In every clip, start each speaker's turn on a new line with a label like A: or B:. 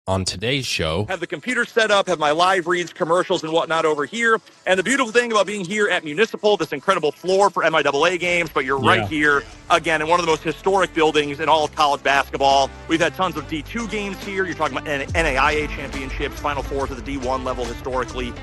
A: On today's show,
B: have the computer set up, have my live reads, commercials, and whatnot over here. And the beautiful thing about being here at Municipal, this incredible floor for MIAA games, but you're right here, again, in one of the most historic buildings in all of college basketball. We've had tons of D2 games here. You're talking about NAIA championships, Final Fours at the D1 level historically.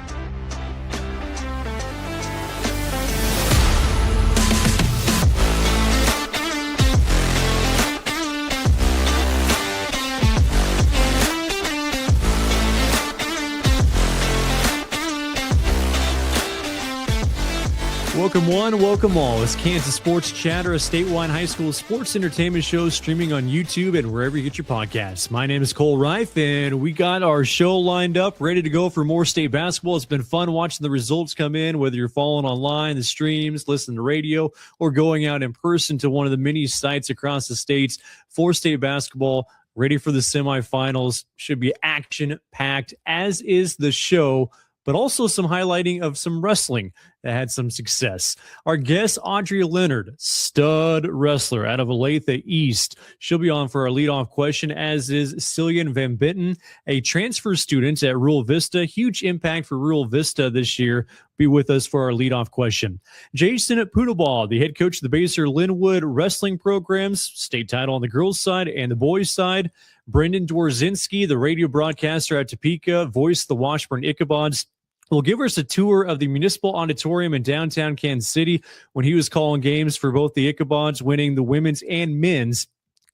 C: Welcome one, welcome all. It's Kansas Sports Chatter, a statewide high school sports entertainment show streaming on YouTube and wherever you get your podcasts. My name is Cole Reif, and we got our show lined up, ready to go for more state basketball. It's been fun watching the results come in, whether you're following online, the streams, listening to radio, or going out in person to one of the many sites across the states for state basketball. Ready for the semifinals. Should be action-packed, as is the show, but also some highlighting of some wrestling that had some success. Our guest, Audrey Lennard, stud wrestler out of Olathe East. She'll be on for our leadoff question, as is Celian Van Bemten, a transfer student at Rural Vista. Huge impact for Rural Vista this year. Be with us for our leadoff question. Jason Puderbaugh, the head coach of the Basehor-Linwood wrestling programs, state title on the girls' side and the boys' side. Brendan Dzwierzynski, the radio broadcaster at Topeka, voiced the Washburn Ichabods, will give us a tour of the Municipal Auditorium in downtown Kansas City when he was calling games for both the Ichabods, winning the women's and men's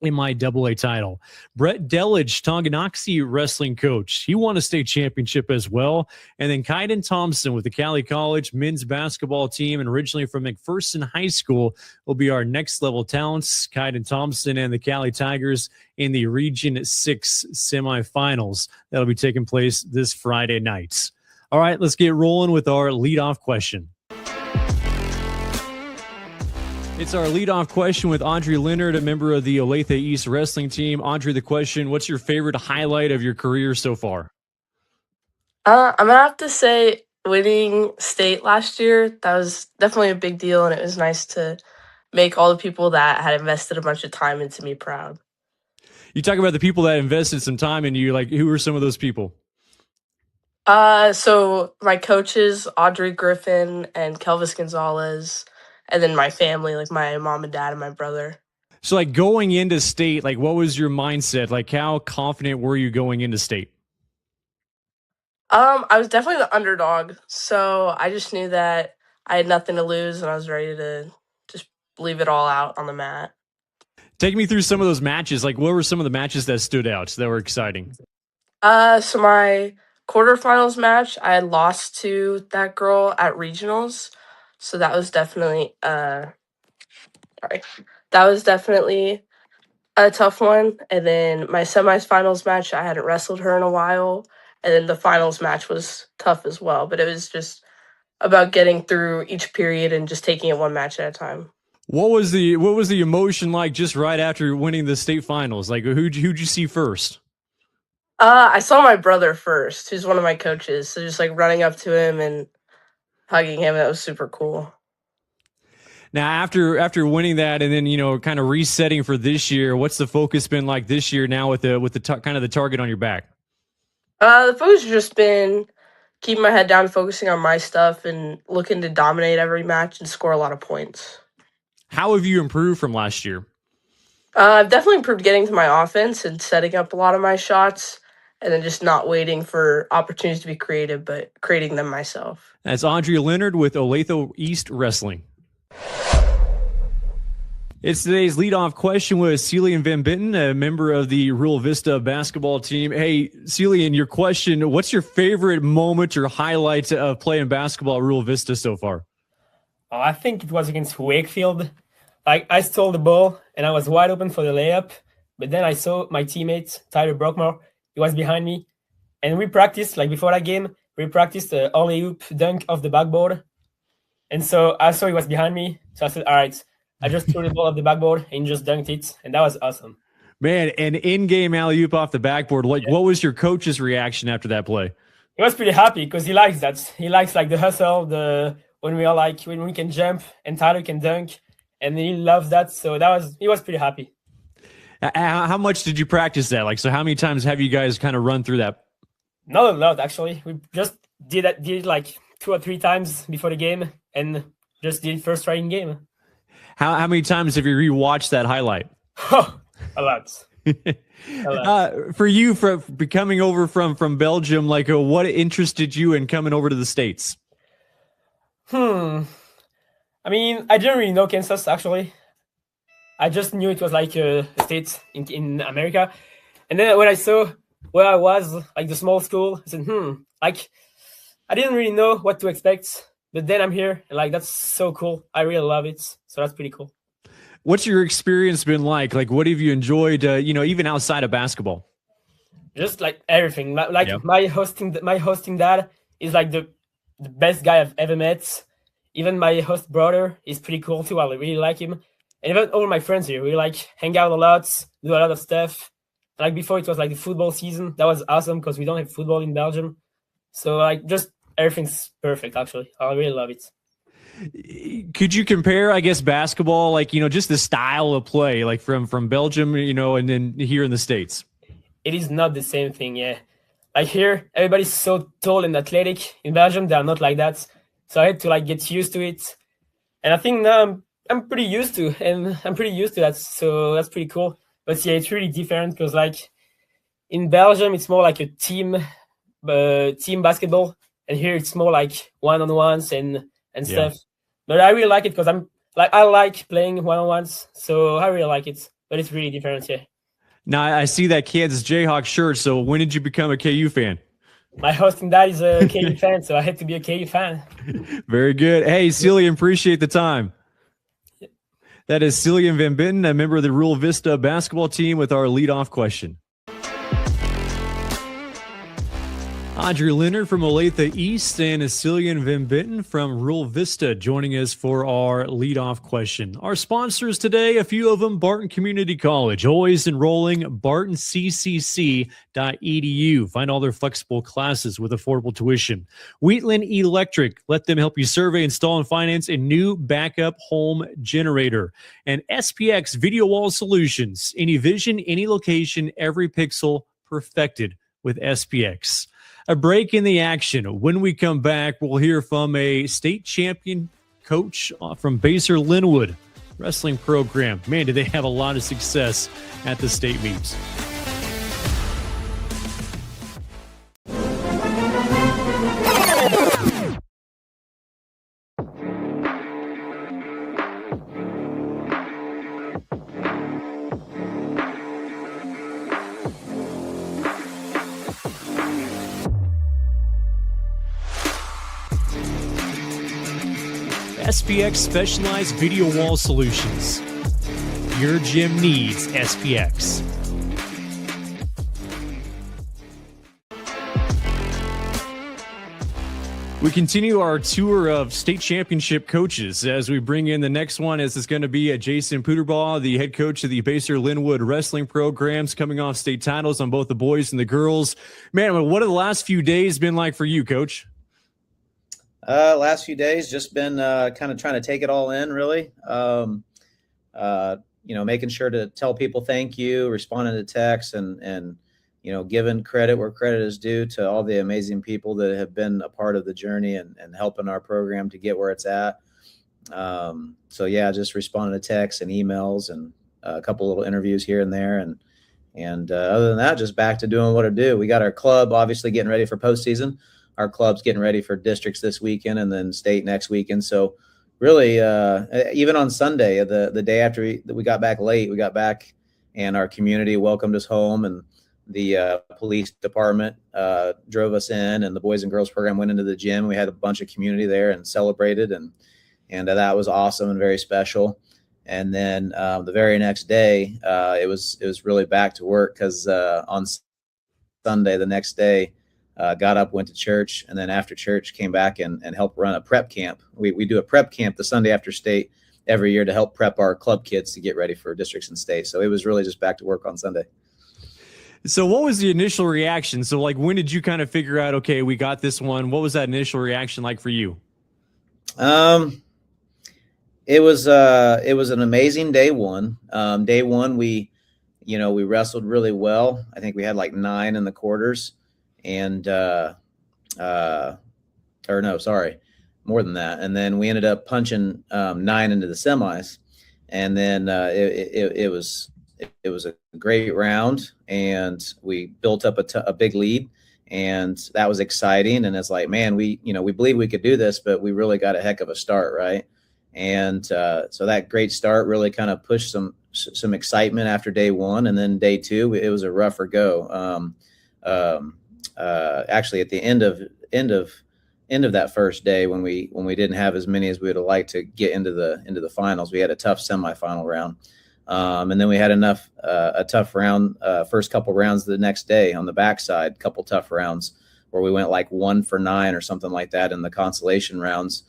C: MIAA title. Brett Delich, Tonganoxie wrestling coach. He won a state championship as well. And then Kyden Thompson with the Cowley College men's basketball team, and originally from McPherson High School, will be our next level talents. Kyden Thompson and the Cowley Tigers in the Region 6 semifinals. That'll be taking place this Friday night. All right, let's get rolling with our leadoff question. It's our leadoff question with Audrey Lennard, a member of the Olathe East wrestling team. Audrey, the question, what's your favorite highlight of your career so far?
D: I'm going to have to say winning state last year. That was definitely a big deal, and it was nice to make all the people that had invested a bunch of time into me proud.
C: You talk about the people that invested some time in you. Like, who are some of those people?
D: So my coaches, Audrey Griffin and Kelvis Gonzalez, and then my family, like my mom and dad and my brother.
C: So, like, going into state, like, what was your mindset? Like, how confident were you going into state?
D: I was definitely the underdog, so I just knew that I had nothing to lose, and I was ready to just leave it all out on the mat.
C: Take me through some of those matches. Like, what were some of the matches that stood out that were exciting?
D: So my quarterfinals match, I had lost to that girl at regionals, so that was definitely a tough one. And then my semifinals match, I hadn't wrestled her in a while, and then the finals match was tough as well. But it was just about getting through each period and just taking it one match at a time.
C: What was the emotion like just right after winning the state finals? Like, who'd you see first?
D: I saw my brother first, who's one of my coaches. So just like running up to him and hugging him, that was super cool.
C: Now, after winning that, and then, you know, kind of resetting for this year, what's the focus been like this year now with the kind of the target on your back?
D: The focus has just been keeping my head down, focusing on my stuff, and looking to dominate every match and score a lot of points.
C: How have you improved from last year?
D: I've definitely improved getting to my offense and setting up a lot of my shots, and then just not waiting for opportunities to be created, but creating them myself.
C: That's Audrey Lennard with Olathe East Wrestling. It's today's leadoff question with Celian Van Bemten, a member of the Rural Vista basketball team. Hey, Celian, your question, what's your favorite moment or highlight of playing basketball at Rural Vista so far?
E: I think it was against Wakefield. I stole the ball, and I was wide open for the layup, but then I saw my teammate, Tyler Brockmore. He was behind me, and we practiced, like before that game, we practiced the alley-oop dunk off the backboard. And so I saw he was behind me, so I said, all right, I just threw the ball off the backboard and just dunked it, and that was awesome.
C: Man, an in-game alley-oop off the backboard. Like, what was your coach's reaction after that play?
E: He was pretty happy because he likes that. He likes like the hustle, when we can jump and Tyler can dunk, and he loves that. So he was pretty happy.
C: How much did you practice that? Like, so how many times have you guys kind of run through that?
E: Not a lot, actually. We just did it like 2 or 3 times before the game, and just did first try in game.
C: How many times have you rewatched that highlight?
E: Oh, a lot.
C: For you, for coming over from Belgium, like what interested you in coming over to the States?
E: I mean, I didn't really know Kansas, actually. I just knew it was like a state in America. And then when I saw where I was, like the small school, I said, like, I didn't really know what to expect. But then I'm here, and like, that's so cool. I really love it. So that's pretty cool.
C: What's your experience been like? Like, what have you enjoyed, even outside of basketball?
E: Just like everything. Like my hosting dad is like the best guy I've ever met. Even my host brother is pretty cool too. I really like him. And even all my friends here, we like hang out a lot, do a lot of stuff. Like before it was like the football season. That was awesome because we don't have football in Belgium. So like just everything's perfect, actually. I really love it.
C: Could you compare, I guess, basketball, like, just the style of play, like from Belgium, and then here in the States?
E: It is not the same thing, yeah. Like here, everybody's so tall and athletic. In Belgium, they are not like that. So I had to like get used to it. And I think now I'm pretty used to, and I'm pretty used to that. So that's pretty cool. But yeah, it's really different because like in Belgium, it's more like a team basketball. And here it's more like one-on-ones and stuff. But I really like it because I like playing one-on-ones. So I really like it. But it's really different, yeah.
C: Now, I see that Kansas Jayhawk shirt. So when did you become a KU fan?
E: My hosting dad is a KU fan, so I had to be a KU fan.
C: Very good. Hey, Celian, appreciate the time. That is Celian Van Benten, a member of the Rural Vista basketball team, with our leadoff question. Audrey Lennard from Olathe East and Celian Van Benten from Rural Vista joining us for our leadoff question. Our sponsors today, a few of them, Barton Community College, always enrolling, bartoncccc.edu. Find all their flexible classes with affordable tuition. Wheatland Electric, let them help you survey, install, and finance a new backup home generator. And SPX Video Wall Solutions, any vision, any location, every pixel perfected with SPX. A break in the action. When we come back, we'll hear from a state champion coach from Basehor-Linwood wrestling program. Man, do they have a lot of success at the state meets. SPX Specialized Video Wall Solutions. Your gym needs SPX. We continue our tour of state championship coaches as we bring in the next one, as it's going to be Jason Puderbaugh, the head coach of the Basehor-Linwood wrestling programs, coming off state titles on both the boys and the girls. Man, what have the last few days been like for you, Coach?
A: Last few days, just been kind of trying to take it all in, really. Making sure to tell people thank you, responding to texts, and giving credit where credit is due to all the amazing people that have been a part of the journey and helping our program to get where it's at. Just responding to texts and emails and a couple little interviews here and there. And other than that, just back to doing what I do. We got our club obviously getting ready for postseason. Our club's getting ready for districts this weekend and then state next weekend. So really, even on Sunday, the day after we got back late, we got back and our community welcomed us home, and the police department drove us in, and the Boys and Girls program went into the gym. We had a bunch of community there and celebrated, and that was awesome and very special. And then the very next day, it was really back to work because on Sunday, the next day, got up, went to church, and then after church came back and helped run a prep camp. We do a prep camp the Sunday after state every year to help prep our club kids to get ready for districts and state. So it was really just back to work on Sunday.
C: So what was the initial reaction? So like, when did you kind of figure out, okay, we got this one? What was that initial reaction like for you?
A: It was an amazing day one. Day one, we we wrestled really well. I think we had like 9 in the quarters, and more than that. And then we ended up punching 9 into the semis, and then it was a great round, and we built up a big lead, and that was exciting. And it's like, man, we believe we could do this, but we really got a heck of a start, right? And so that great start really kind of pushed some excitement after day 1, and then day 2 it was a rougher go. Actually, at the end of that first day, when we didn't have as many as we would have liked to get into the finals, we had a tough semifinal round, and then we had a tough round first couple rounds the next day on the backside, couple tough rounds where we went like 1 for 9 or something like that in the consolation rounds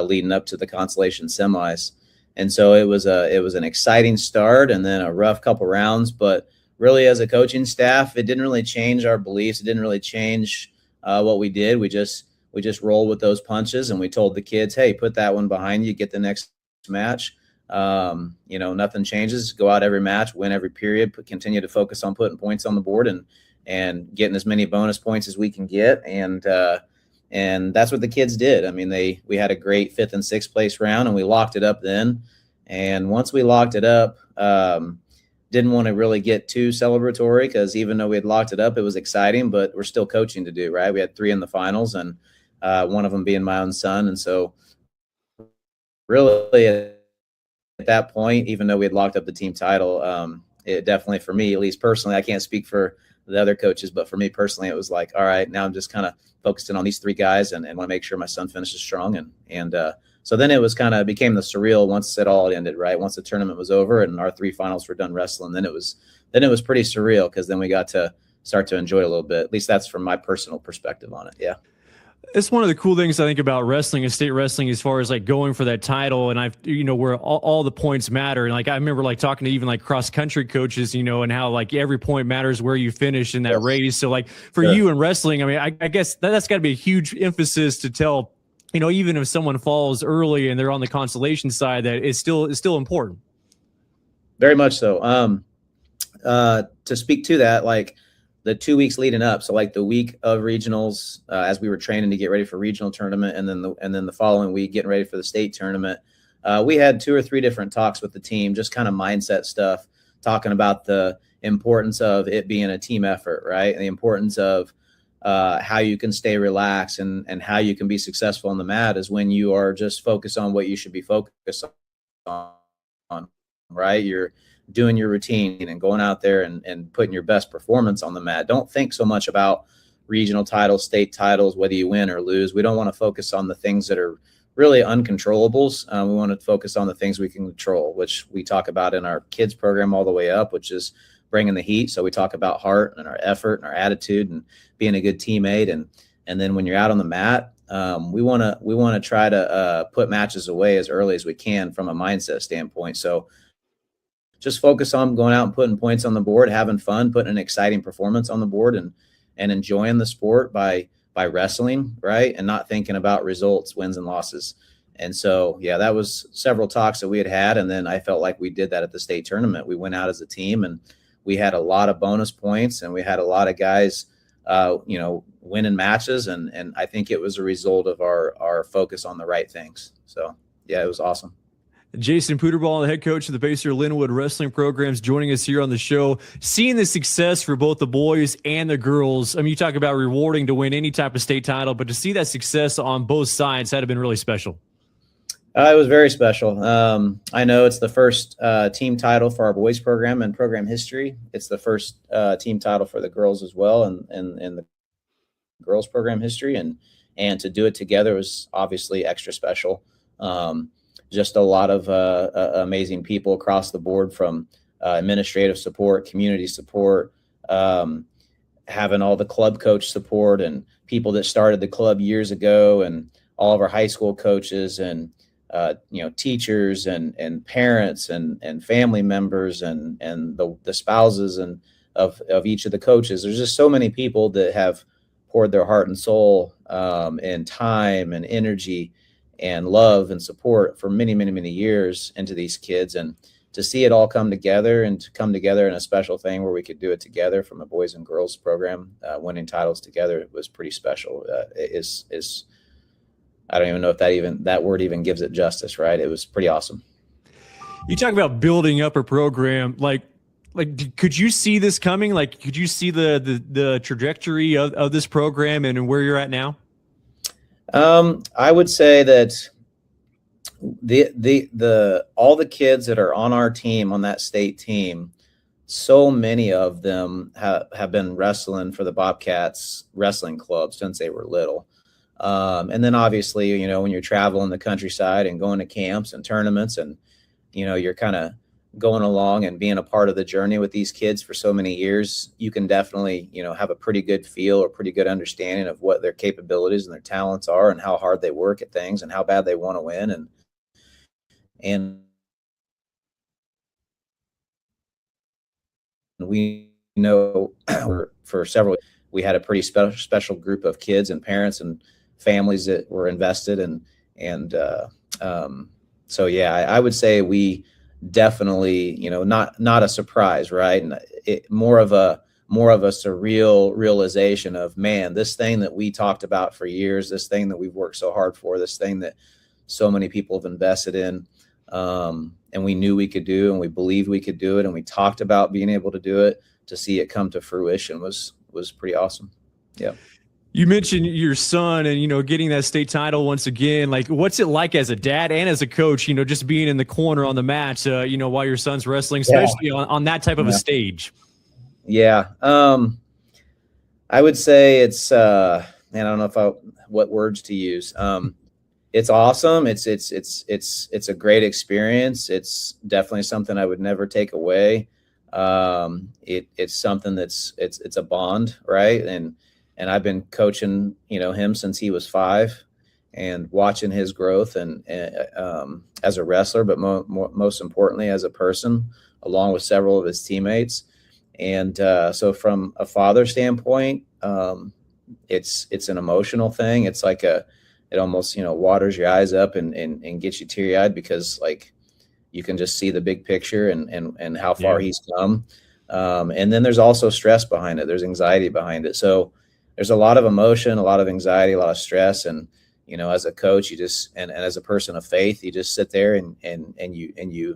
A: leading up to the consolation semis. And so it was an exciting start, and then a rough couple rounds. But really, as a coaching staff, it didn't really change our beliefs. It didn't really change what we did. We just rolled with those punches, and we told the kids, hey, put that one behind you, get the next match. Nothing changes. Go out every match, win every period, continue to focus on putting points on the board and getting as many bonus points as we can get. And that's what the kids did. I mean, we had a great 5th and 6th place round, and we locked it up then. And once we locked it up, didn't want to really get too celebratory, because even though we had locked it up, it was exciting, but we're still coaching to do, right? We had 3 in the finals, and one of them being my own son. And so really at that point, even though we had locked up the team title, it definitely, for me, at least personally, I can't speak for the other coaches, but for me personally, it was like, all right, now I'm just kind of focusing on these 3 guys and want to make sure my son finishes strong. And so then it was became the surreal once it all ended, right? Once the tournament was over and our 3 finals were done wrestling, then it was pretty surreal, because then we got to start to enjoy it a little bit. At least that's from my personal perspective on it. Yeah.
C: It's one of the cool things I think about wrestling and state wrestling, as far as like going for that title, and where all the points matter. And like I remember like talking to even like cross country coaches, and how like every point matters where you finish in that race. So like for you in wrestling, I mean, I guess that's got to be a huge emphasis to tell, even if someone falls early and they're on the consolation side, that it's still important.
A: Very much so. To speak to that, like the 2 weeks leading up, so like the week of regionals, as we were training to get ready for regional tournament, and then the following week getting ready for the state tournament, we had 2 or 3 different talks with the team, just kind of mindset stuff, talking about the importance of it being a team effort, right? And the importance of how you can stay relaxed and how you can be successful on the mat is when you are just focused on what you should be focused on, right? You're doing your routine and going out there and putting your best performance on the mat. Don't think so much about regional titles, state titles, whether you win or lose. We don't want to focus on the things that are really uncontrollables. We want to focus on the things we can control, which we talk about in our kids program all the way up, which is bringing the heat. So we talk about heart and our effort and our attitude and being a good teammate. And then when you're out on the mat, we want to try to put matches away as early as we can from a mindset standpoint. So just focus on going out and putting points on the board, having fun, putting an exciting performance on the board, and enjoying the sport by wrestling, right? And not thinking about results, wins and losses. And so, yeah, that was several talks that we had. And then I felt like we did that at the state tournament. We went out as a team, and we had a lot of bonus points, and we had a lot of guys, winning matches. And I think it was a result of our focus on the right things. So, yeah, it was awesome.
C: Jason Puderbaugh, the head coach of the Basehor-Linwood wrestling programs, joining us here on the show. Seeing the success for both the boys and the girls, I mean, you talk about rewarding to win any type of state title, but to see that success on both sides had been really special.
A: It was very special. I know it's the first team title for our boys program in program history. It's the first team title for the girls as well, and the girls program history. And to do it together was obviously extra special. Just a lot of amazing people across the board, from administrative support, community support, having all the club coach support, and people that started the club years ago, and all of our high school coaches, and teachers and parents and family members and the spouses and of each of the coaches. There's just so many people that have poured their heart and soul and time and energy and love and support for many, many, many years into these kids. And to see it all come together and to come together in a special thing where we could do it together from a boys and girls program, winning titles together, it was pretty special. I don't even know if that word even gives it justice, right? It was pretty awesome.
C: You talk about building up a program, like could you see this coming? Like, could you see the trajectory of this program and where you're at now?
A: I would say that all the kids that are on our team, on that state team, so many of them have been wrestling for the Bobcats wrestling club since they were little. And then obviously, you know, when you're traveling the countryside and going to camps and tournaments and, you know, you're kind of going along and being a part of the journey with these kids for so many years, you can definitely, you know, have a pretty good feel or pretty good understanding of what their capabilities and their talents are and how hard they work at things and how bad they want to win. And we know for several, we had a pretty special group of kids and parents and families that were invested. So yeah, I would say we definitely, you know, not a surprise, right? And more of a surreal realization of, man, this thing that we talked about for years, this thing that we've worked so hard for, this thing that so many people have invested in, and we knew we could do, and we believed we could do it, and we talked about being able to do it, to see it come to fruition was pretty awesome. Yeah.
C: You mentioned your son and, you know, getting that state title once again. Like, what's it like as a dad and as a coach, you know, just being in the corner on the mat, you know, while your son's wrestling, especially on that type of a stage? Yeah.
A: I would say it's, man, I don't know what words to use. It's awesome. It's a great experience. It's definitely something I would never take away. It's something it's a bond, right? And I've been coaching, you know, him since he was 5 and watching his growth and as a wrestler, but most importantly as a person, along with several of his teammates. And so from a father standpoint, it's an emotional thing. It's like it almost, you know, waters your eyes up and gets you teary eyed because like you can just see the big picture and how far he's come. And then there's also stress behind it. There's anxiety behind it. So there's a lot of emotion, a lot of anxiety, a lot of stress. And, you know, as a coach, you just, and as a person of faith, you just sit there and you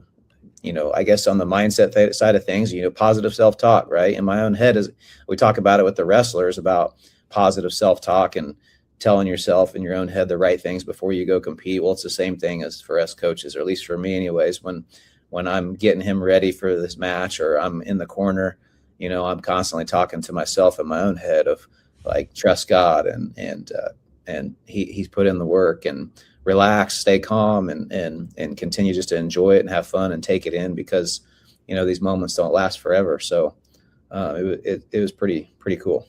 A: know, I guess on the mindset side of things, you know, positive self-talk, right? In my own head, as we talk about it with the wrestlers about positive self-talk and telling yourself in your own head the right things before you go compete. Well, it's the same thing as for us coaches, or at least for me anyways, when I'm getting him ready for this match or I'm in the corner, you know, I'm constantly talking to myself in my own head of like, trust God and he's put in the work and relax, stay calm and continue just to enjoy it and have fun and take it in because, you know, these moments don't last forever. So it was pretty cool.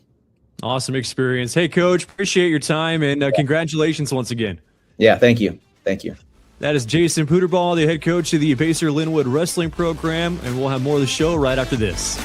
C: Awesome experience. Hey, Coach, appreciate your time and congratulations once again.
A: Yeah, thank you. Thank you.
C: That is Jason Puderbaugh, the head coach of the Basehor-Linwood wrestling program, and we'll have more of the show right after this.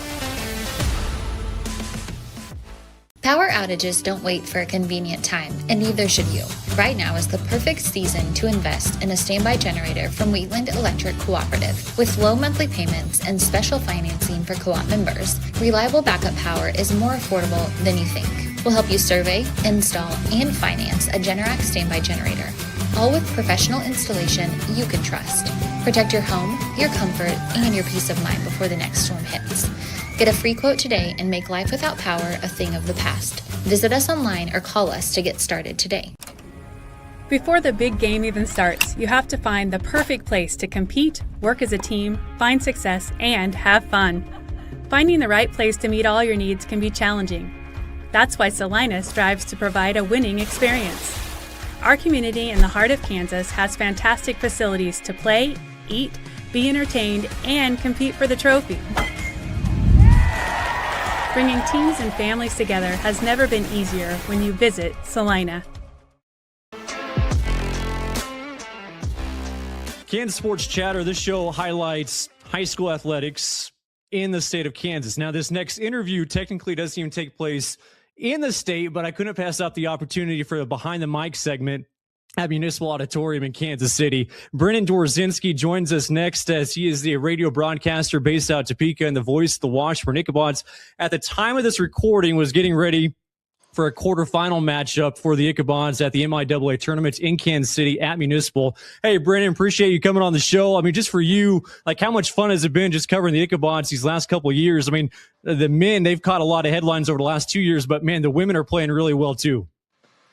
F: Power outages don't wait for a convenient time, and neither should you. Right now is the perfect season to invest in a standby generator from Wheatland Electric Cooperative. With low monthly payments and special financing for co-op members, reliable backup power is more affordable than you think. We'll help you survey, install, and finance a Generac standby generator, all with professional installation you can trust. Protect your home, your comfort, and your peace of mind before the next storm hits. Get a free quote today and make life without power a thing of the past. Visit us online or call us to get started today.
G: Before the big game even starts, you have to find the perfect place to compete, work as a team, find success, and have fun. Finding the right place to meet all your needs can be challenging. That's why Salina strives to provide a winning experience. Our community in the heart of Kansas has fantastic facilities to play, eat, be entertained, and compete for the trophy. Bringing teams and families together has never been easier when you visit Salina.
C: Kansas Sports Chatter. This show highlights high school athletics in the state of Kansas. Now, this next interview technically doesn't even take place in the state, but I couldn't pass up the opportunity for a behind the mic segment at Municipal Auditorium in Kansas City. Brennan Dzwierzynski joins us next as he is the radio broadcaster based out of Topeka and the voice of the Washburn Ichabods. At the time of this recording, was getting ready for a quarterfinal matchup for the Ichabods at the MIAA tournament in Kansas City at Municipal. Hey, Brennan, appreciate you coming on the show. I mean, just for you, like, how much fun has it been just covering the Ichabods these last couple of years? I mean, the men, they've caught a lot of headlines over the last 2 years, but man, the women are playing really well too.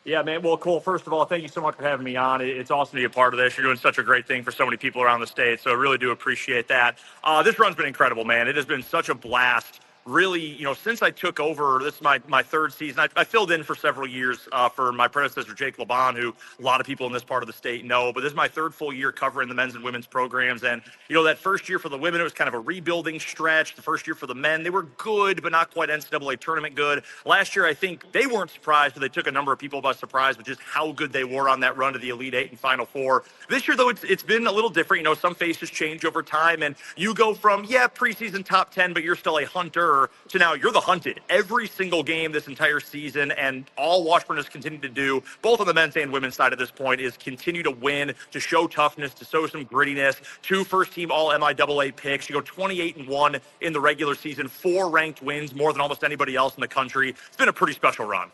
B: Yeah, man. Well, Cole, first of all, thank you so much for having me on. It's awesome to be a part of this. You're doing such a great thing for so many people around the state, so I really do appreciate that. This run's been incredible, man. It has been such a blast. Really, since I took over, this is my third season. I filled in for several years for my predecessor, Jake LeBon, who a lot of people in this part of the state know. But this is my third full year covering the men's and women's programs. And, that first year for the women, it was kind of a rebuilding stretch. The first year for the men, they were good, but not quite NCAA tournament good. Last year, I think they weren't surprised, but they took a number of people by surprise with just how good they were on that run to the Elite Eight and Final Four. This year, though, it's been a little different. Some faces change over time, and you go from, preseason top 10, but you're still a hunter, to now you're the hunted every single game this entire season. And all Washburn has continued to do, both on the men's and women's side at this point, is continue to win, to show toughness, to show some grittiness. 2 first-team All-MIAA picks. You go 28-1 in the regular season, 4 ranked wins, more than almost anybody else in the country. It's been a pretty special run.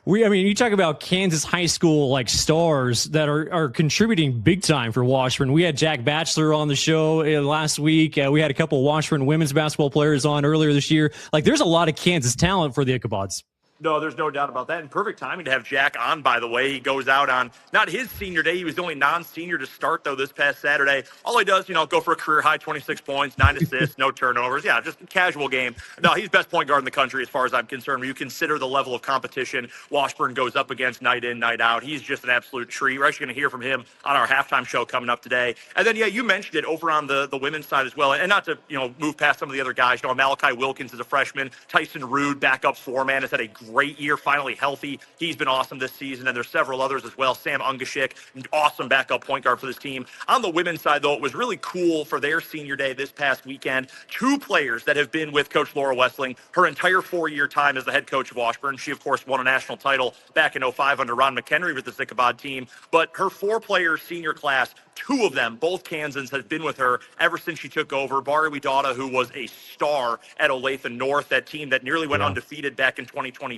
C: You talk about Kansas high school stars that are contributing big time for Washburn. We had Jack Batchelor on the show last week. We had a couple of Washburn women's basketball players on earlier this year. There's a lot of Kansas talent for the Ichabods.
B: No, there's no doubt about that. And perfect timing to have Jack on, by the way. He goes out on not his senior day. He was the only non-senior to start, though, this past Saturday. All he does, go for a career-high 26 points, 9 assists, no turnovers. Yeah, just a casual game. No, he's best point guard in the country as far as I'm concerned. When you consider the level of competition Washburn goes up against night in, night out, he's just an absolute treat. We're actually going to hear from him on our halftime show coming up today. And then, you mentioned it over on the women's side as well. And not to, move past some of the other guys. Malachi Wilkins is a freshman. Tyson Rude, backup 4-man, has had a great year, finally healthy. He's been awesome this season, and there's several others as well. Sam Ungashik, awesome backup point guard for this team. On the women's side, though, it was really cool for their senior day this past weekend. 2 players that have been with Coach Laura Westling her entire 4-year time as the head coach of Washburn. She, of course, won a national title back in 2005 under Ron McHenry with the Ichabod team. But her 4-player senior class, 2 of them, both Kansans, have been with her ever since she took over. Bari Widada, who was a star at Olathe North, that team that nearly went undefeated back in 2022.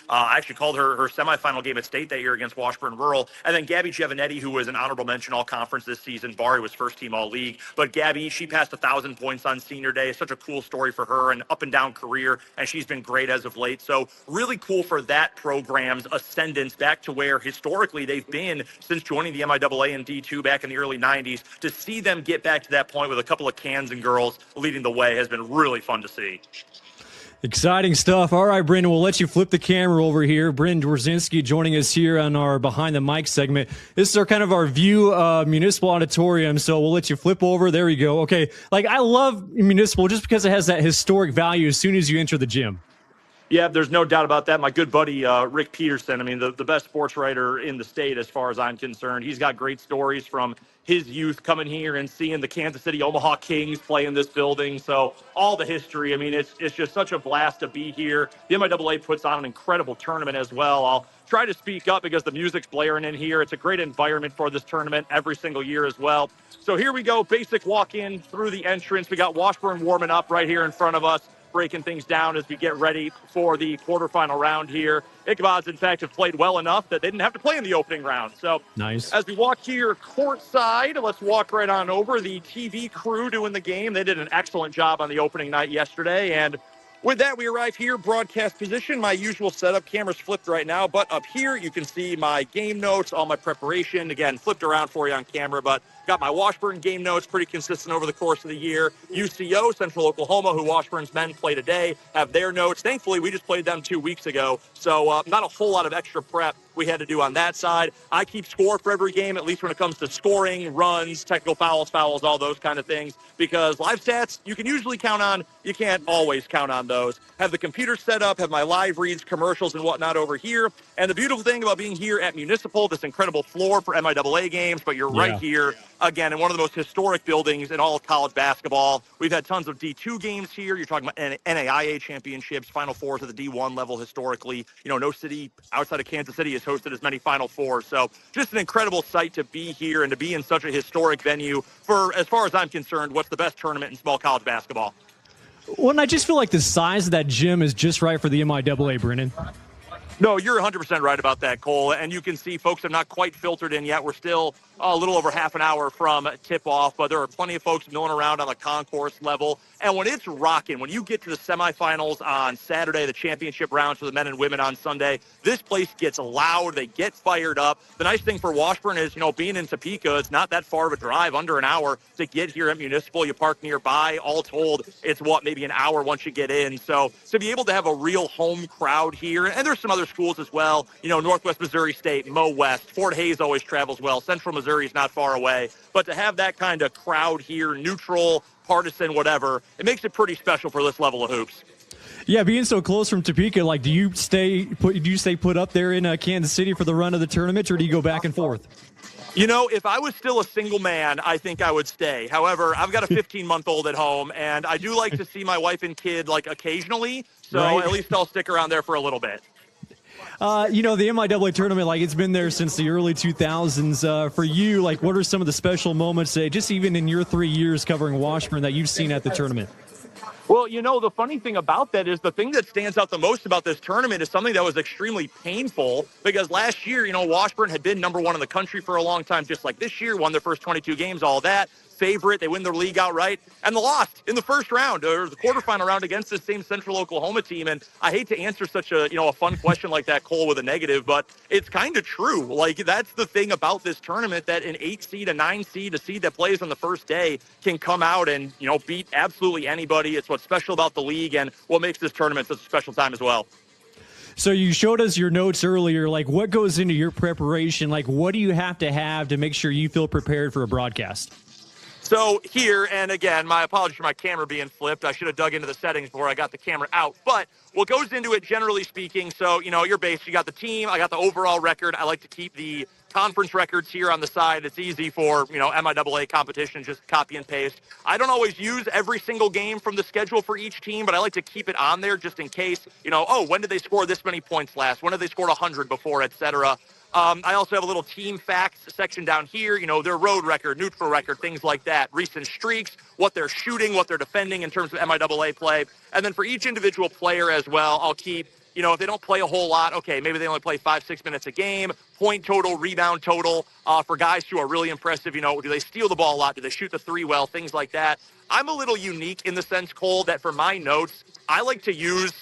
B: I actually called her semifinal game at state that year against Washburn Rural. And then Gabby Giovanetti, who was an honorable mention all-conference this season. Bari was first-team all-league. But Gabby, she passed 1,000 points on senior day. It's such a cool story for her, an up-and-down career, and she's been great as of late. So really cool for that program's ascendance back to where historically they've been since joining the MIAA and D2 back in the early 90s. To see them get back to that point with a couple of Kansan girls leading the way has been really fun to see.
C: Exciting stuff. All right, Brendan, we'll let you flip the camera over here. Brendan Dzwierzynski joining us here on our Behind the Mic segment. This is our view of Municipal Auditorium, so we'll let you flip over. There we go. Okay, I love Municipal just because it has that historic value as soon as you enter the gym.
B: Yeah, there's no doubt about that. My good buddy, Rick Peterson, the best sports writer in the state as far as I'm concerned. He's got great stories from his youth coming here and seeing the Kansas City Omaha Kings play in this building. So all the history, it's just such a blast to be here. The MIAA puts on an incredible tournament as well. I'll try to speak up because the music's blaring in here. It's a great environment for this tournament every single year as well. So here we go, basic walk-in through the entrance. We got Washburn warming up right here in front of us, breaking things down as we get ready for the quarterfinal round here. Ichabods, in fact, have played well enough that they didn't have to play in the opening round. So
C: nice.
B: As we walk here courtside, let's walk right on over. The TV crew doing the game. They did an excellent job on the opening night yesterday. And with that, we arrive here, broadcast position. My usual setup, camera's flipped right now, but up here you can see my game notes, all my preparation. Again, flipped around for you on camera, but got my Washburn game notes pretty consistent over the course of the year. UCO, Central Oklahoma, who Washburn's men play today, have their notes. Thankfully, we just played them 2 weeks ago, so not a whole lot of extra prep we had to do on that side. I keep score for every game, at least when it comes to scoring, runs, technical fouls, all those kind of things, because live stats you can usually count on. You can't always count on those. Have the computer set up, have my live reads, commercials, and whatnot over here. And the beautiful thing about being here at Municipal, this incredible floor for MIAA games, but you're right here again, in one of the most historic buildings in all of college basketball. We've had tons of D2 games here. You're talking about NAIA championships, Final Fours at the D1 level historically. No city outside of Kansas City has hosted as many Final Fours. So just an incredible sight to be here and to be in such a historic venue for, as far as I'm concerned, what's the best tournament in small college basketball.
C: Well, and I just feel like the size of that gym is just right for the MIAA, Brennan.
B: No, you're 100% right about that, Cole. And you can see folks have not quite filtered in yet. We're still a little over half an hour from tip-off, but there are plenty of folks milling around on the concourse level. And when it's rocking, when you get to the semifinals on Saturday, the championship rounds for the men and women on Sunday, this place gets loud. They get fired up. The nice thing for Washburn is, being in Topeka, it's not that far of a drive, under an hour to get here at Municipal. You park nearby. All told, it's maybe an hour once you get in. So to be able to have a real home crowd here, and there's some other schools as well, Northwest Missouri State, Mo West, Fort Hays always travels well. Central Missouri is not far away. But to have that kind of crowd here, neutral, partisan, whatever, it makes it pretty special for this level of hoops.
C: Yeah, being so close from Topeka, do you stay put up there in Kansas City for the run of the tournament, or do you go back and forth?
B: If I was still a single man, I think I would stay. However, I've got a 15-month-old at home, and I do like to see my wife and kid occasionally. So right. At least I'll stick around there for a little bit.
C: The MIAA tournament, it's been there since the early 2000s. For you, what are some of the special moments, just even in your 3 years covering Washburn, that you've seen at the tournament?
B: Well, the funny thing about that is the thing that stands out the most about this tournament is something that was extremely painful, because last year, Washburn had been number one in the country for a long time, just like this year, won their first 22 games, all that. Favorite, they win their league outright, and they lost in the first round, or the quarterfinal round, against the same Central Oklahoma team. And I hate to answer such a fun question like that, Cole, with a negative, but it's kind of true. That's the thing about this tournament, that an 8 seed, a 9 seed, a seed that plays on the first day can come out and beat absolutely anybody. It's what's special about the league and what makes this tournament such a special time as well.
C: So you showed us your notes earlier. What goes into your preparation? What do you have to make sure you feel prepared for a broadcast?
B: So here, and again, my apologies for my camera being flipped. I should have dug into the settings before I got the camera out. But what goes into it, generally speaking, so, you're based, you got the team, I got the overall record. I like to keep the conference records here on the side. It's easy for, MIAA competition, just copy and paste. I don't always use every single game from the schedule for each team, but I like to keep it on there just in case, when did they score this many points last? When did they score 100 before, et cetera? I also have a little team facts section down here, their road record, neutral record, things like that, recent streaks, what they're shooting, what they're defending in terms of MIAA play. And then for each individual player as well, I'll keep, if they don't play a whole lot, okay, maybe they only play 5-6 minutes a game, point total, rebound total, for guys who are really impressive, do they steal the ball a lot? Do they shoot the three well? Things like that. I'm a little unique in the sense, Cole, that for my notes, I like to use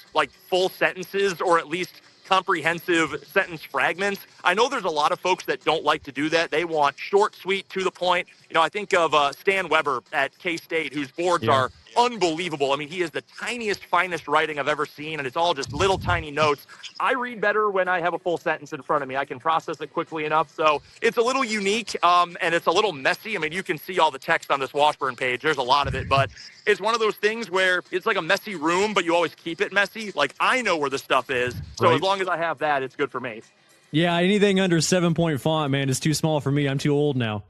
B: full sentences, or at least comprehensive sentence fragments. I know there's a lot of folks that don't like to do that. They want short, sweet, to the point. I think of Stan Weber at K-State, whose boards are unbelievable. I mean, he is the tiniest, finest writing I've ever seen, and it's all just little tiny notes. I read better when I have a full sentence in front of me. I can process it quickly enough. So it's a little unique, and it's a little messy. I mean, you can see all the text on this Washburn page. There's a lot of it, but it's one of those things where it's like a messy room, but you always keep it messy. I know where the stuff is, so as long as I have that, it's good for me.
C: Yeah, anything under 7-point font, man, is too small for me. I'm too old now.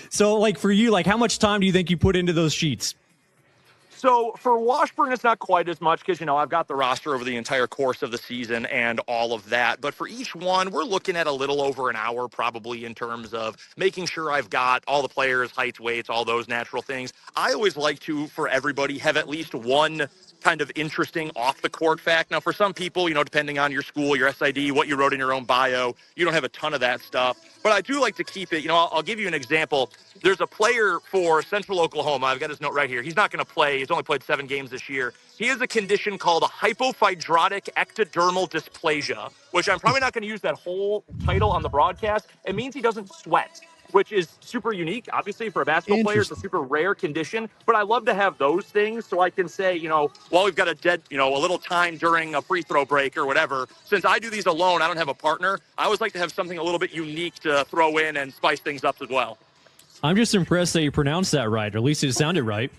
C: So, for you, how much time do you think you put into those sheets?
B: So for Washburn, it's not quite as much because, I've got the roster over the entire course of the season and all of that. But for each one, we're looking at a little over an hour probably in terms of making sure I've got all the players, heights, weights, all those natural things. I always like to, for everybody, have at least one kind of interesting off-the-court fact. Now, for some people, depending on your school, your SID, what you wrote in your own bio, you don't have a ton of that stuff. But I do like to keep it. I'll give you an example. There's a player for Central Oklahoma. I've got his note right here. He's not going to play. He's only played 7 games this year. He has a condition called a hypofibrotic ectodermal dysplasia, which I'm probably not going to use that whole title on the broadcast. It means he doesn't sweat, which is super unique. Obviously, for a basketball player, it's a super rare condition. But I love to have those things so I can say, while we've got a little time during a free throw break or whatever, since I do these alone, I don't have a partner, I always like to have something a little bit unique to throw in and spice things up as well.
C: I'm just impressed that you pronounced that right, or at least it sounded right.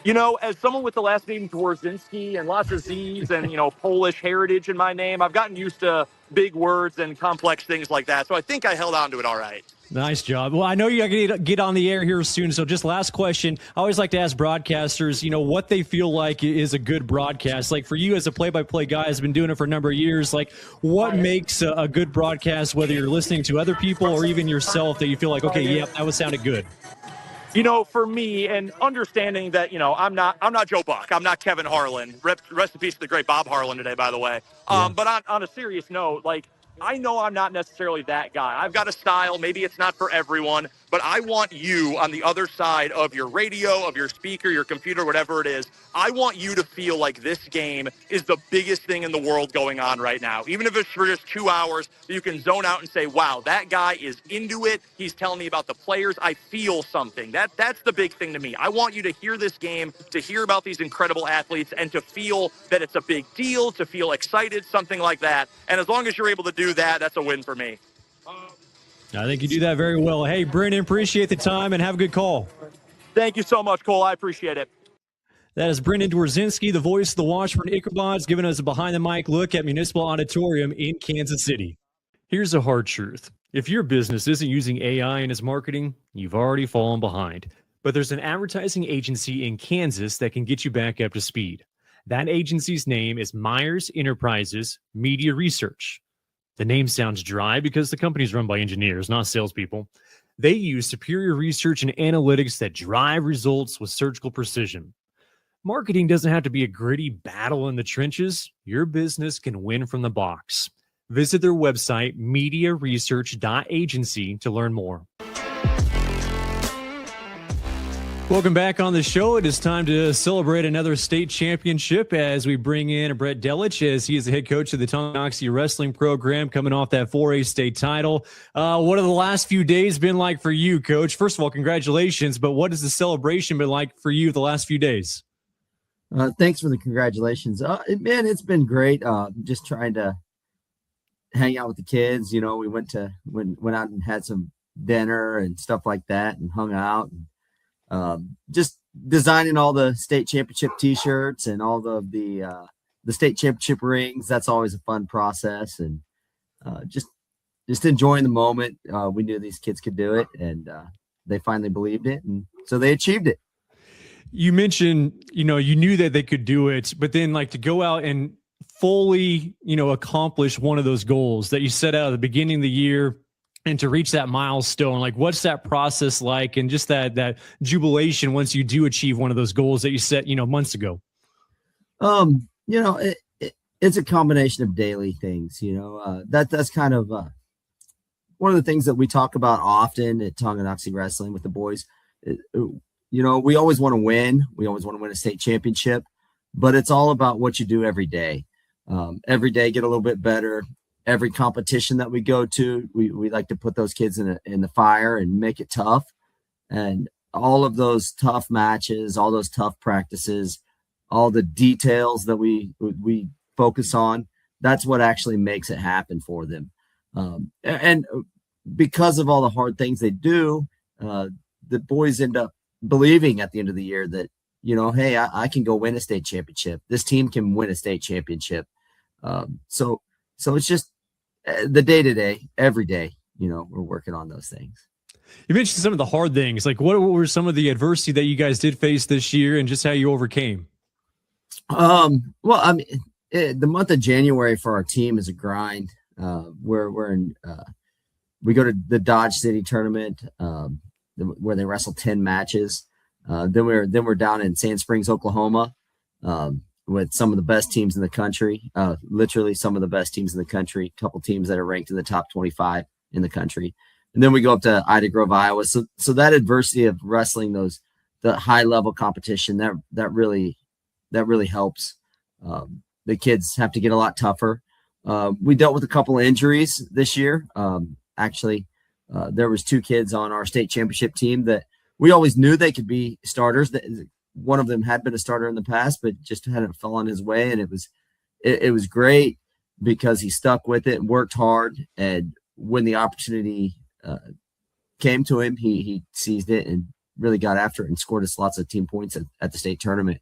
B: As someone with the last name Dzwierzynski and lots of Z's and, Polish heritage in my name, I've gotten used to big words and complex things like that. So I think I held on to it all right.
C: Nice job. Well, I know you got to get on the air here soon. So just last question. I always like to ask broadcasters, what they feel like is a good broadcast. Like for you as a play-by-play guy who's been doing it for a number of years, like what makes a good broadcast, whether you're listening to other people or even yourself, that you feel like, okay, yeah, that was sounded good?
B: For me, and understanding that, I'm not Joe Buck. I'm not Kevin Harlan. Rest in peace to the great Bob Harlan today, by the way. But on a serious note, I know I'm not necessarily that guy. I've got a style. Maybe it's not for everyone, but I want you on the other side of your radio, of your speaker, your computer, whatever it is. I want you to feel like this game is the biggest thing in the world going on right now. Even if it's for just 2 hours, you can zone out and say, wow, that guy is into it. He's telling me about the players. I feel something. That's the big thing to me. I want you to hear this game, to hear about these incredible athletes, and to feel that it's a big deal, to feel excited, something like that. And as long as you're able to do that, that's a win for me.
C: I think you do that very well. Hey, Brennan, appreciate the time and have a good call.
B: Thank you so much, Cole. I appreciate it.
C: That is Brennan Dzwierzynski, the voice of the Washburn Ichabods, giving us a behind-the-mic look at Municipal Auditorium in Kansas City. Here's a hard truth. If your business isn't using AI in its marketing, you've already fallen behind. But there's an advertising agency in Kansas that can get you back up to speed. That agency's name is Meyers Enterprises Media Research. The name sounds dry because the company's run by engineers, not salespeople. They use superior research and analytics that drive results with surgical precision. Marketing doesn't have to be a gritty battle in the trenches. Your business can win from the box. Visit their website, mediaresearch.agency, to learn more. Welcome back on the show. It is time to celebrate another state championship as we bring in Brett Delich, as he is the head coach of the Tonganoxie wrestling program, coming off that 4A state title. What have the last few days been like for you, Coach? First of all, congratulations, but what has the celebration been like for you the last few days?
H: Thanks for the congratulations. Man, it's been great. Just trying to hang out with the kids. We went out and had some dinner and stuff like that and hung out. And, just designing all the state championship T-shirts and all the state championship rings. That's always a fun process. And just enjoying the moment. We knew these kids could do it, and they finally believed it. And so they achieved it.
C: You mentioned, you knew that they could do it, but then to go out and fully, accomplish one of those goals that you set out at the beginning of the year and to reach that milestone, what's that process like? And just that jubilation once you do achieve one of those goals that you set, months ago.
H: It's a combination of daily things, that's kind of one of the things that we talk about often at Tonganoxie Wrestling with the boys. We always want to win. We always want to win a state championship, but it's all about what you do every day. Every day, get a little bit better. Every competition that we go to, we like to put those kids in the fire and make it tough. And all of those tough matches, all those tough practices, all the details that we focus on, that's what actually makes it happen for them. And because of all the hard things they do, the boys end up believing at the end of the year that, hey, I can go win a state championship. This team can win a state championship. So it's just the day-to-day, every day, we're working on those things.
C: You mentioned some of the hard things. What were some of the adversity that you guys did face this year and just how you overcame?
H: The month of January for our team is a grind. We go to the Dodge City tournament, where they wrestle 10 matches. Then we're down in Sand Springs, Oklahoma, with some of the best teams in the country, literally some of the best teams in the country, a couple teams that are ranked in the top 25 in the country. And then we go up to Ida Grove, Iowa. So that adversity of wrestling the high level competition, that really helps. The kids have to get a lot tougher. We dealt with a couple of injuries this year. There was 2 kids on our state championship team that we always knew they could be starters. One of them had been a starter in the past, but just hadn't fallen his way. And it was great because he stuck with it and worked hard. And when the opportunity came to him, he seized it and really got after it and scored us lots of team points at the state tournament.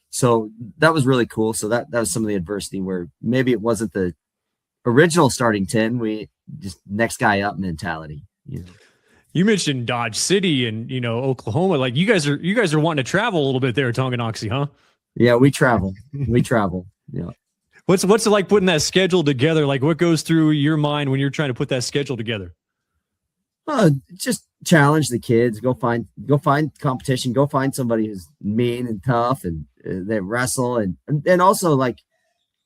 H: So that was really cool. So that was some of the adversity where maybe it wasn't the original starting 10. We just next guy up mentality.
C: You mentioned Dodge City and Oklahoma. Like you guys are wanting to travel a little bit there at Tonganoxie, huh?
H: Yeah, we travel. Yeah.
C: What's it like putting that schedule together? Like what goes through your mind when you're trying to put that schedule together?
H: Just challenge the kids. Go find competition. Go find somebody who's mean and tough, and they wrestle, and also like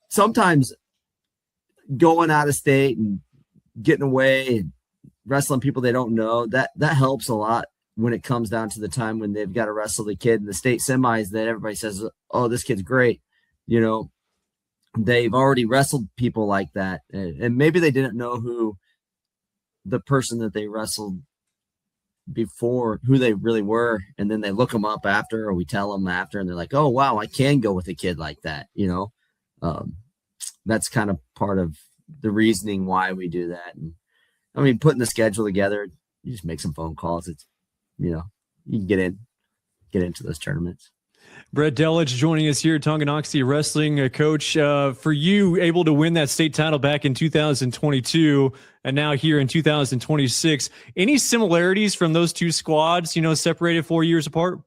H: sometimes going out of state and getting away and wrestling people they don't know, that helps a lot when it comes down to the time when they've got to wrestle the kid in the state semis that everybody says, oh, this kid's great. They've already wrestled people like that, and maybe they didn't know who the person that they wrestled before, who they really were, and then they look them up after, or we tell them after, and they're like, oh wow, I can go with a kid like that. That's kind of part of the reasoning why we do that. And I mean, putting the schedule together, you just make some phone calls. It's you can get into those tournaments.
C: Brett Delich joining us here at Tonganoxie Wrestling. Coach, for you, able to win that state title back in 2022 and now here in 2026, any similarities from those two squads, separated 4 years apart?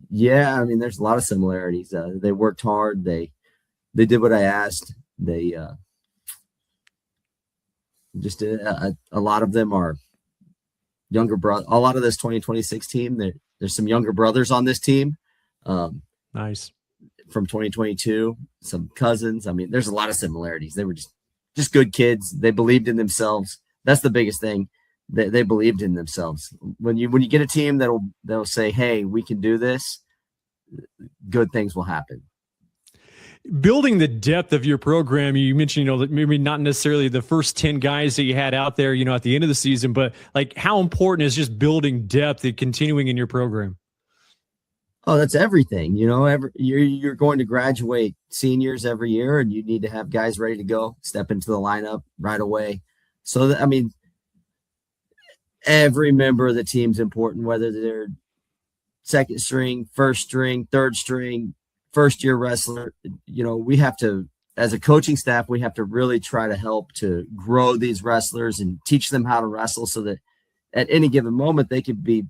H: Yeah, I mean, there's a lot of similarities. They worked hard. They did what I asked. They just did. A lot of them are younger brother. A lot of this 2026 team, there's some younger brothers on this team.
C: Nice.
H: From 2022, some cousins. I mean, there's a lot of similarities. They were just good kids. They believed in themselves. That's the biggest thing. They believed in themselves. When you get a team that'll say, hey, we can do this, good things will happen.
C: Building the depth of your program, you mentioned, that maybe not necessarily the first 10 guys that you had out there, at the end of the season, but like how important is just building depth and continuing in your program?
H: Oh, that's everything. You're going to graduate seniors every year, and you need to have guys ready to go, step into the lineup right away. So, every member of the team's important, whether they're second string, first string, third string, first year wrestler. We have to, as a coaching staff, we have to really try to help to grow these wrestlers and teach them how to wrestle so that at any given moment they could be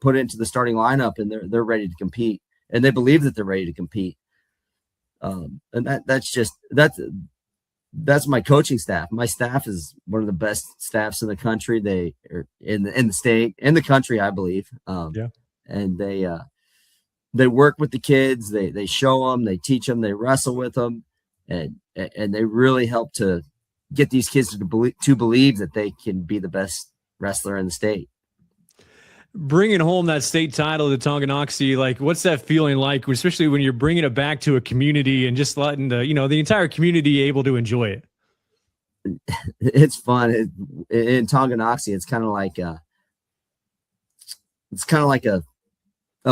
H: put into the starting lineup and they're ready to compete, and they believe that they're ready to compete. And that's my coaching staff. My staff is one of the best staffs in the country. They are in the state, in the country, I believe. And they work with the kids. They show them, they teach them, they wrestle with them, and they really help to get these kids to believe that they can be the best wrestler in the state.
C: Bringing home that state title to Tonganoxie, like what's that feeling like, especially when you're bringing it back to a community and just letting the entire community able to enjoy it?
H: It's fun. In Tonganoxie, it's kind of like a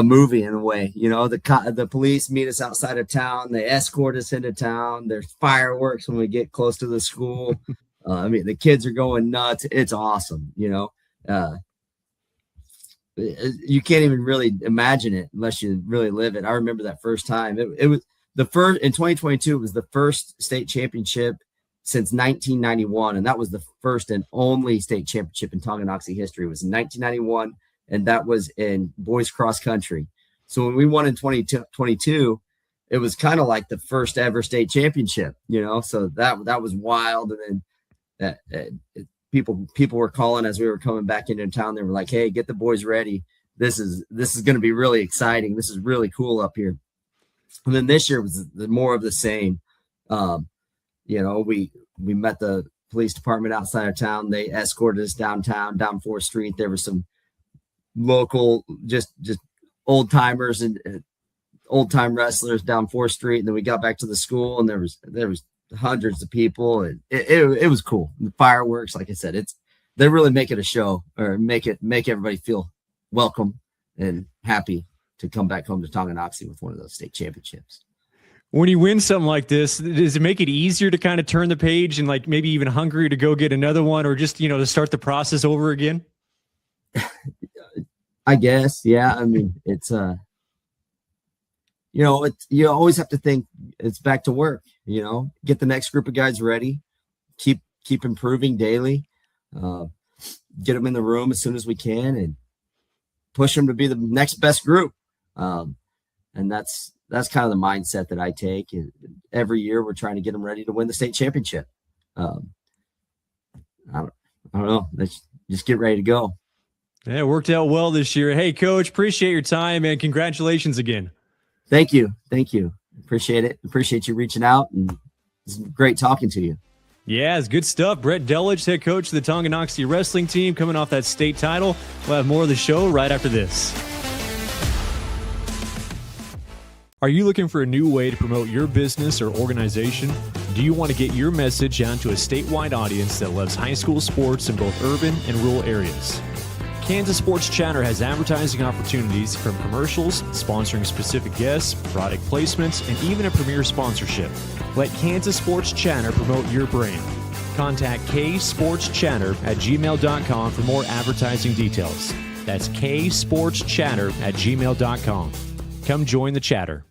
H: movie in a way. The police meet us outside of town. They escort us into town. There's fireworks when we get close to the school. The kids are going nuts. It's awesome. You can't even really imagine it unless you really live it. I remember that first time. It was the first in 2022. It was the first state championship since 1991, and that was the first and only state championship in Tonganoxie history. It was in 1991, and that was in boys cross country. So when we won in 2022, it was kind of like the first ever state championship. So that was wild. And then people were calling as we were coming back into town. They were like, hey, get the boys ready. This is going to be really exciting. This is really cool up here. And then this year was more of the same. We met the police department outside of town. They escorted us downtown, down 4th Street. There were some local, just old timers and old time wrestlers down 4th Street. And then we got back to the school, and there was hundreds of people, and it was cool. The fireworks, like I said, they really make it a show, or make everybody feel welcome and happy to come back home to Tonganoxie with one of those state championships.
C: When you win something like this, does it make it easier to kind of turn the page and like maybe even hungrier to go get another one, or just to start the process over again?
H: I guess, yeah. It's you always have to think it's back to work. Get the next group of guys ready, keep improving daily. get them in the room as soon as we can and push them to be the next best group. And that's kind of the mindset that I take. Every year we're trying to get them ready to win the state championship. I don't know. Let's just get ready to go.
C: Yeah, it worked out well this year. Hey, Coach, appreciate your time, and congratulations again.
H: Thank you. Appreciate it. Appreciate you reaching out, and it's great talking to you.
C: Yeah, it's good stuff. Brett Delich, head coach of the Tonganoxie wrestling team, coming off that state title. We'll have more of the show right after this. Are you looking for a new way to promote your business or organization? Do you want to get your message out to a statewide audience that loves high school sports in both urban and rural areas? Kansas Sports Chatter has advertising opportunities from commercials, sponsoring specific guests, product placements, and even a premier sponsorship. Let Kansas Sports Chatter promote your brand. Contact ksportschatter@gmail.com for more advertising details. That's ksportschatter@gmail.com. Come join the chatter.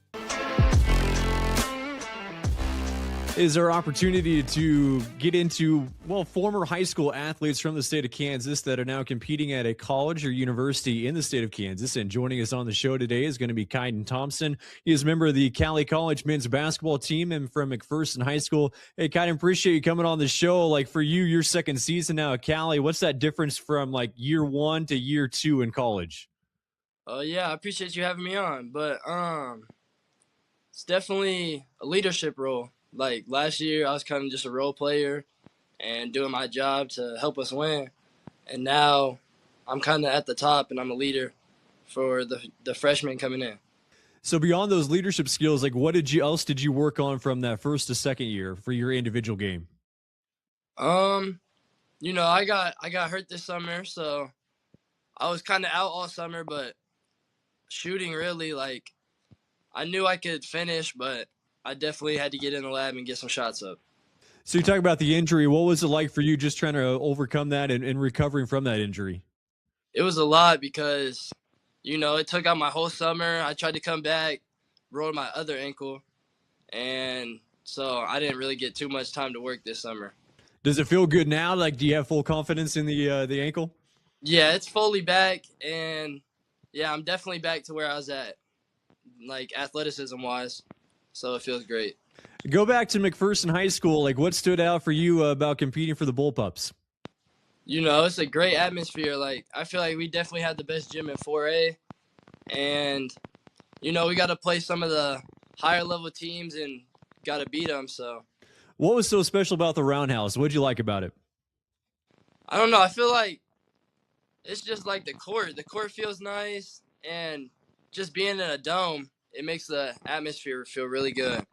C: Is our opportunity to get into, former high school athletes from the state of Kansas that are now competing at a college or university in the state of Kansas. And joining us on the show today is going to be Kyden Thompson. He is a member of the Cowley College men's basketball team and from McPherson High School. Hey, Kyden, appreciate you coming on the show. Like, for you, your second season now at Cowley, what's that difference from like year 1 to year 2 in college?
I: Yeah, I appreciate you having me on, but it's definitely a leadership role. Like, last year, I was kind of just a role player and doing my job to help us win. And now I'm kind of at the top, and I'm a leader for the freshmen coming in.
C: So beyond those leadership skills, like, what else did you work on from that first to second year for your individual game?
I: I got hurt this summer, so I was kind of out all summer, but shooting really, like, I knew I could finish, but I definitely had to get in the lab and get some shots up.
C: So you talk about the injury. What was it like for you just trying to overcome that and recovering from that injury?
I: It was a lot because, it took out my whole summer. I tried to come back, rolled my other ankle, and so I didn't really get too much time to work this summer.
C: Does it feel good now? Like, do you have full confidence in the ankle?
I: Yeah, it's fully back, and, yeah, I'm definitely back to where I was at, like, athleticism-wise. So it feels great.
C: Go back to McPherson High School. Like, what stood out for you about competing for the Bullpups?
I: It's a great atmosphere. Like, I feel like we definitely had the best gym in 4A. And, we got to play some of the higher level teams and got to beat them. So,
C: what was so special about the Roundhouse? What did you like about it?
I: I don't know. I feel like it's just like the court. The court feels nice, and just being in a dome, it makes the atmosphere feel really good.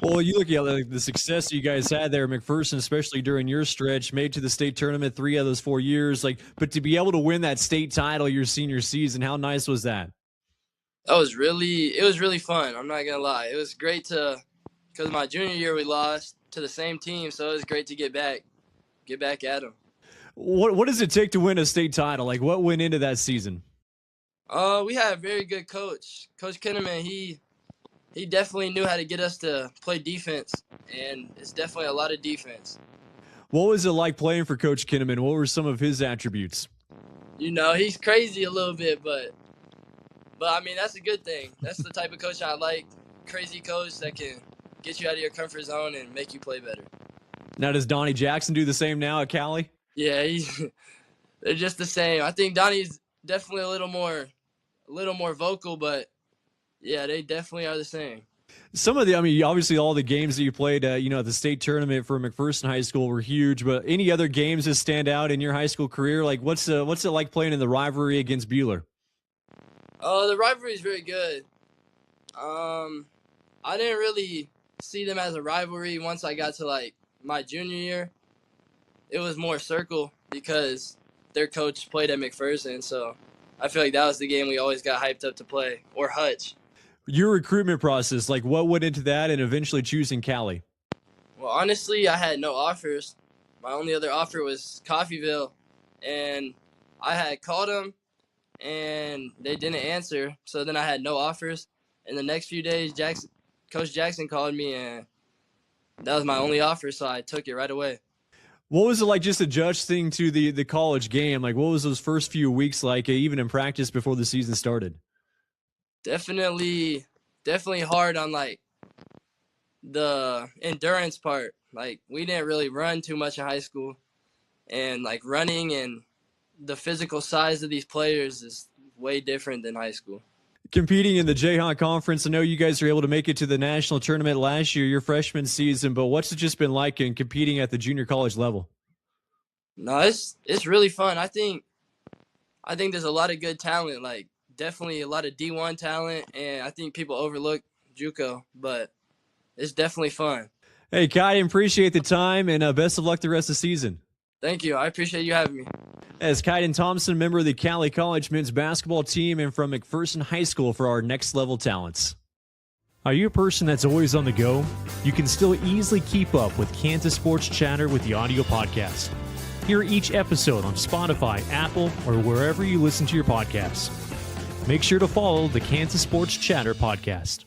C: Well, you look at the success you guys had there at McPherson, especially during your stretch, made to the state tournament 3 of those 4 years. But to be able to win that state title your senior season, how nice was that?
I: It was really fun. I'm not gonna lie. It was great because my junior year we lost to the same team, so it was great to get back at them.
C: What does it take to win a state title? Like, what went into that season?
I: We had a very good coach. Coach Kinnaman, he definitely knew how to get us to play defense, and it's definitely a lot of defense.
C: What was it like playing for Coach Kinnaman? What were some of his attributes?
I: He's crazy a little bit, but I mean, that's a good thing. That's the type of coach I like, crazy coach that can get you out of your comfort zone and make you play better.
C: Now, does Donnie Jackson do the same now at Cowley?
I: Yeah, they're just the same. I think Donnie's definitely a little more vocal, but yeah, they definitely are the same.
C: Some of obviously all the games that you played, at the state tournament for McPherson High School were huge, but any other games that stand out in your high school career? Like, what's it like playing in the rivalry against Buhler?
I: The rivalry is very good. I didn't really see them as a rivalry once I got to, like, my junior year. It was more circle because their coach played at McPherson, so I feel like that was the game we always got hyped up to play, or Hutch.
C: Your recruitment process, like, what went into that and eventually choosing Cowley?
I: Well, honestly, I had no offers. My only other offer was Coffeyville, and I had called them, and they didn't answer, so then I had no offers. In the next few days, Coach Jackson called me, and that was my only offer, so I took it right away.
C: What was it like just adjusting to the college game? Like, what was those first few weeks like, even in practice before the season started?
I: Definitely hard on like the endurance part. Like, we didn't really run too much in high school, and like running and the physical size of these players is way different than high school.
C: Competing in the Jayhawk Conference, I know you guys were able to make it to the national tournament last year, your freshman season, but what's it just been like in competing at the junior college level?
I: No, it's really fun. I think there's a lot of good talent, like definitely a lot of D1 talent, and I think people overlook JUCO, but it's definitely fun.
C: Hey, Kyden, appreciate the time, and best of luck the rest of the season.
I: Thank you. I appreciate you having me.
C: As Kyden Thompson, member of the Cowley College men's basketball team, and from McPherson High School for our next level talents. Are you a person that's always on the go? You can still easily keep up with Kansas Sports Chatter with the audio podcast. Hear each episode on Spotify, Apple, or wherever you listen to your podcasts. Make sure to follow the Kansas Sports Chatter podcast.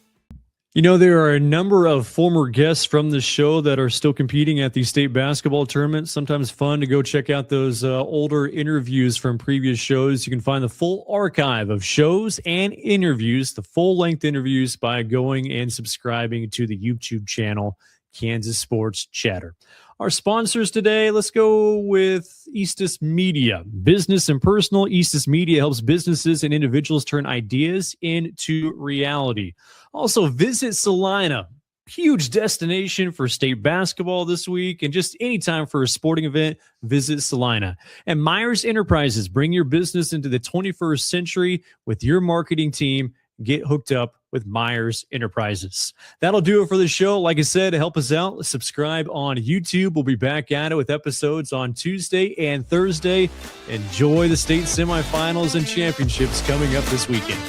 C: You know, there are a number of former guests from the show that are still competing at the state basketball tournament. Sometimes fun to go check out those older interviews from previous shows. You can find the full archive of shows and interviews, the full-length interviews, by going and subscribing to the YouTube channel, Kansas Sports Chatter. Our sponsors today, let's go with Eastus Media. Business and personal, Eastus Media helps businesses and individuals turn ideas into reality. Also, visit Salina, huge destination for state basketball this week, and just anytime for a sporting event, visit Salina. And Meyers Enterprises, bring your business into the 21st century with your marketing team. Get hooked up with Meyers Enterprises. That'll do it for the show. Like I said, to help us out, subscribe on YouTube. We'll be back at it with episodes on Tuesday and Thursday. Enjoy the state semifinals and championships coming up this weekend.